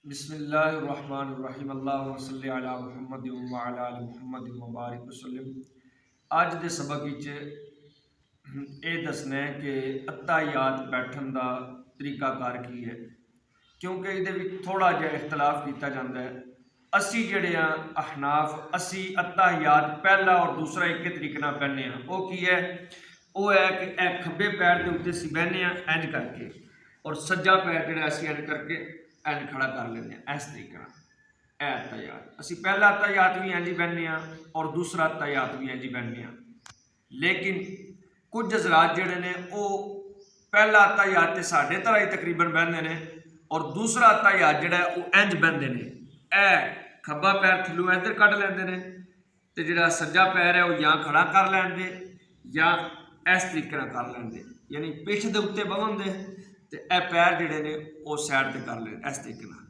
बिस्मिल्लाहिर्रहमानिर्रहीम अल्लाहुम्मा सल्लि अला मुहम्मद व अला आलि मुहम्मद व बारिक वसल्लम। अज के सबक ये दसना है कि अत्ताहियात बैठन का तरीकाकार की है, क्योंकि ये थोड़ा जहा इख्तलाफ किया जाता है। असी जड़े अहनाफ असी अत्ताहियात पहला और दूसरा एक तरीके नाल पढ़ने वो की है, वो है कि खब्बे पैर के उत्ते असीं बहने इंज करके और सज्जा पैर जो असीं इंज करके इंज खड़ा कर लें इस तरीके अत्ताहियात। असीं पहला अत्ताहियात भी इंज ही बहने और दूसरा अत्ताहियात भी इंज ही बहने। लेकिन कुछ हज़रात जिहड़े ने वो पहला अत्ताहियात ते साडे तरह ही तकरीबन बहते हैं और दूसरा अत्ताहियात जिहड़ा वो इंज बहते हैं। खब्बा पैर थल्लों इधर कढ़ लेंदे ने ते जिहड़ा सज्जा पैर है वो या खड़ा कर लेंदे या इस तरीके कर लेंदे, यानी पिठ के उत्ते बवन दे ते पैर जिहड़े ने वो साइड ते कर लें इस तरीके।